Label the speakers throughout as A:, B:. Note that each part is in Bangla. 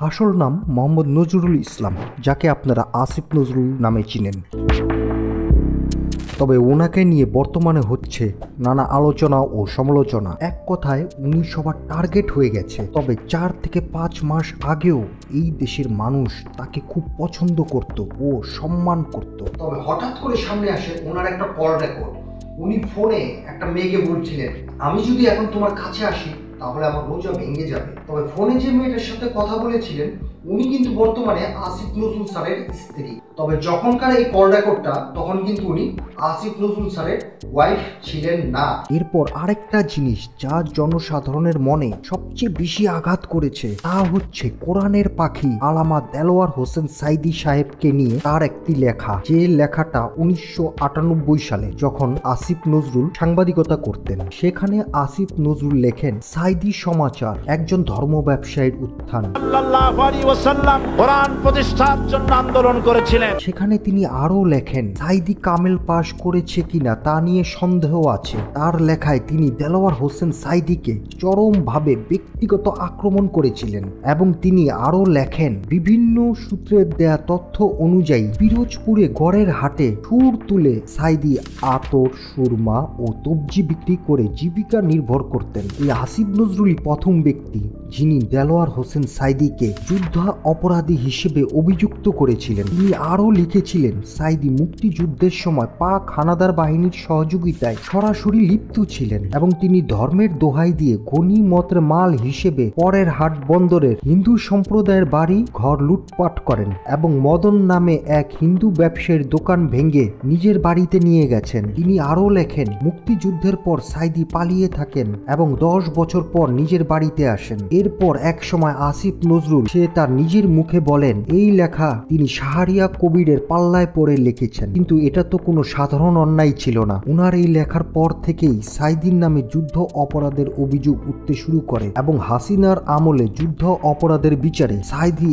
A: আসল নাম মোহাম্মদ নজরুল ইসলাম, যাকে আপনারা আসিফ নজরুল নামে চিনেন। তবে ওনাকে নিয়ে বর্তমানে হচ্ছে নানা আলোচনা ও সমালোচনা। এক কথায় উনি সবার টার্গেট হয়ে গেছে। তবে 4 থেকে 5 মাস আগেও এই দেশের মানুষ তাকে খুব পছন্দ করত ও সম্মান করত। তবে হঠাৎ করে সামনে আসে ওনার একটা কল রেকর্ড। উনি ফোনে একটা মেয়েকে বলছিলেন, আমি যদি এখন তোমার কাছে আসি তাহলে আমার রোজা ভেঙে যাবে। তবে ফোনে যে মেয়েটার সাথে কথা বলেছিলেন উনি কিন্তু বর্তমানে আসিফ নজরুল স্যারের স্ত্রী। তবে যখনকার এই কল রেকর্ডটা তখন কিন্তু উনি আসিফ নজরুল স্যারের ওয়াইফ ছিলেন না। এরপর আরেকটা জিনিস যা জনসাধারণের মনে সবচেয়ে বেশি আঘাত করেছে তা হচ্ছে কোরআনের পাখি আল্লামা দেলোয়ার হোসেন সাইদি সাহেবকে নিয়ে তার একটি লেখা, যে লেখাটা 1998 সালে যখন আসিফ নজরুল সাংবাদিকতা করতেন। সেখানে আসিফ নজরুল লেখেন, সাইদি সমাচার, একজন ধর্ম ব্যবসায়ীর উত্থান।
B: কোরআন প্রতিষ্ঠার জন্য আন্দোলন করেছিলেন।
A: সেখানে তিনি আরো লেখেন, সাইদি কামেল পাশ করেছে কিনা তা নিয়ে সন্দেহ আছে। তার লেখায় তিনি দেলোয়ার হোসেন সাইদিকে চরমভাবে ব্যক্তিগত আক্রমণ করেছিলেন। এবং তিনি আরো লেখেন, বিভিন্ন সূত্রের দেয়া তথ্য অনুযায়ী পিরোজপুরে গড়ের হাটে সুর তুলে সাইদি আতর, সুরমা ও তবজি বিক্রি করে জীবিকা নির্ভর করতেন। এই আসিফ নজরুলই প্রথম ব্যক্তি যিনি দেলোয়ার হোসেন সাইদিকে যুদ্ধ অপরাধী হিসেবে অভিযুক্ত করেছিলেন। তিনি আরও লিখেছিলেন, সাইদি মুক্তিযুদ্ধের সময় পাক হানাদার বাহিনীর সহযোগিতায় সরাসরি লিপ্ত ছিলেন এবং তিনি ধর্মের দোহাই দিয়ে গনিমতের মাল হিসেবে পরের হাট বন্দরের হিন্দু সম্প্রদায়ের বাড়ি ঘর লুটপাট করেন এবং মদন নামে এক হিন্দু ব্যবসায়ীর দোকান ভেঙে নিজের বাড়িতে নিয়ে গেছেন। তিনি আরও লেখেন, মুক্তিযুদ্ধের পর সাইদি পালিয়ে থাকেন এবং 10 বছর পর নিজের বাড়িতে আসেন। এরপর এক সময় আসিফ নজরুল সে তার নিজের মুখে বলেন, এই লেখা তিনি শাহরিয়া কবিরের পাল্লায় পড়ে লিখেছেন। কিন্তু এটা তো কোনো সাধারণ অন্যায় ছিল না। উনার এই লেখার পর থেকেই সাইদির নামে যুদ্ধ অপরাধের অভিযোগ উঠতে শুরু করে এবং হাসিনার আমলে যুদ্ধ অপরাধের বিচারে সাইদি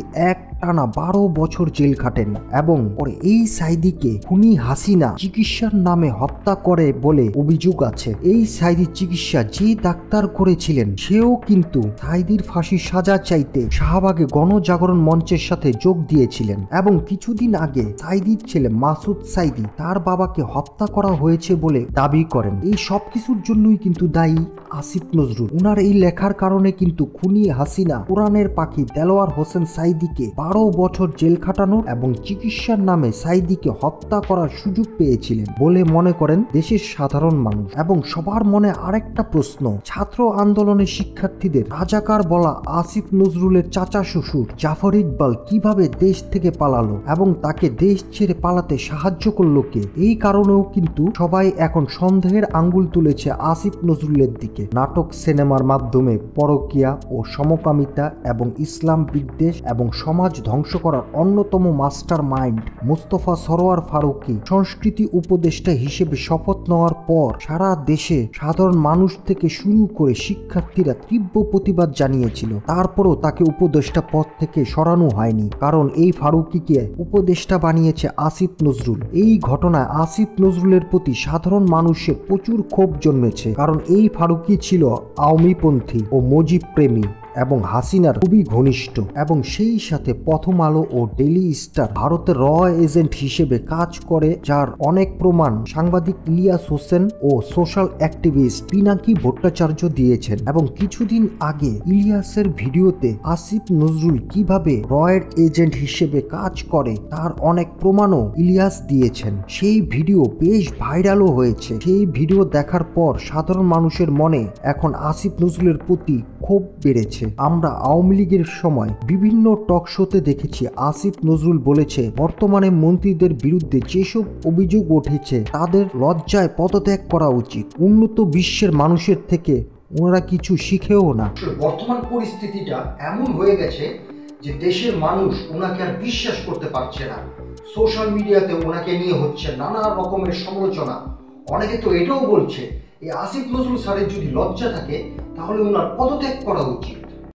A: টানা 12 বছর জেল খাটেন এবং পরে এই সাইদিকে খুনি হাসিনা চিকিৎসার নামে হত্যা করে বলে অভিযোগ আছে। এই সাইদির চিকিৎসা যে ডাক্তার করেছিলেন সেও কিন্তু সাইদির ফাঁসির সাজা চাইতে শাহবাগে গণজাগরণ মঞ্চের সাথে যোগ দিয়েছিলেন। এবং কিছুদিন আগে সাইদির ছেলে মাসুদ সাইদি তার বাবাকে হত্যা করা হয়েছে বলে দাবি করেন। এই সব কিছুর জন্যই কিন্তু দায়ী আসিফ নজরুল। উনার এই লেখার কারণে কিন্তু খুনি হাসিনা কোরআনের পাখি দেলোয়ার হোসেন সাইদিকে 12 বছর জেল খাটানোর এবং চিকিৎসার নামে সাইদিকে হত্যা করার সুযোগ পেয়েছিলেন বলে মনে করেন দেশের সাধারণ মানুষ। এবং সবার মনে আরেকটা প্রশ্ন, ছাত্র আন্দোলনের শিক্ষার্থীদের রাজাকার বলা আসিফ নজরুলের চাচা শ্বশুর জাফর ইকবাল কিভাবে দেশ থেকে পালালো এবং তাকে দেশ ছেড়ে পালাতে সাহায্য করলো কে? এই কারণেও কিন্তু সবাই এখন সন্দেহের আঙ্গুল তুলেছে আসিফ নজরুলের দিকে। নাটক সিনেমার মাধ্যমে পরকীয়া ও সমকামিতা এবং ইসলাম বিদ্বেষ এবং সমাজ ধ্বংস করার অন্যতম মাস্টার মাইন্ড মোস্তফা সরোয়ার ফারুকী সংস্কৃতি উপদেষ্টা হিসেবে শপথ নেওয়ার পর সারা দেশে সাধারণ মানুষ থেকে শুরু করে শিক্ষার্থীরা তীব্র প্রতিবাদ জানিয়েছিল। তারপরও তাকে উপদেষ্টা পদ থেকে সরানো হয়নি, কারণ এই ফারুকীকে উপদেষ্টা বানিয়েছে আসিফ নজরুল। এই ঘটনায় আসিফ নজরুলের প্রতি সাধারণ মানুষের প্রচুর ক্ষোভ জন্মেছে, কারণ এই ফারুকী ছিল আওয়ামীপন্থী ও মুজিব প্রেমী এবং হাসিনার খুবই ঘনিষ্ঠ এবং সেই সাথে প্রথম আলো ও ডেইলি স্টার ভারতের র এজেন্ট হিসেবে কাজ করে, যার অনেক প্রমাণ সাংবাদিক ইলিয়াস হোসেন ও সোশ্যাল অ্যাক্টিভিস্ট পিনাকি ভট্টাচার্য দিয়েছেন। এবং কিছুদিন আগে ইলিয়াসের ভিডিওতে আসিফ নজরুল কিভাবে রয়ের এজেন্ট হিসেবে কাজ করে তার অনেক প্রমাণও ইলিয়াস দিয়েছেন। সেই ভিডিও বেশ ভাইরালও হয়েছে। সেই ভিডিও দেখার পর সাধারণ মানুষের মনে এখন আসিফ নজরুলের প্রতি ক্ষোভ বেড়েছে। আমরা আওয়ামী লীগের সময় বিভিন্ন টক শোতে দেখেছি আসিফ নজরুল বলেছে, বর্তমানে মন্ত্রীদের বিরুদ্ধে যেসব অভিযোগ উঠেছে তাদের লজ্জায় পদত্যাগ করা উচিত। উন্নত বিশ্বের মানুষের থেকে ওনারা কিছু শিখেও না। বর্তমান পরিস্থিতিটা এমন হয়ে গেছে যে দেশের মানুষ ওনাকে আর বিশ্বাস করতে পারছে না। সোশ্যাল মিডিয়াতে ওনাকে নিয়ে হচ্ছে নানা রকমের সমালোচনা। অনেকে তো এটাও বলছে, এই আসিফ নজরুল স্যারের যদি লজ্জা থাকে তাহলে ওনার পদত্যাগ করা উচিত।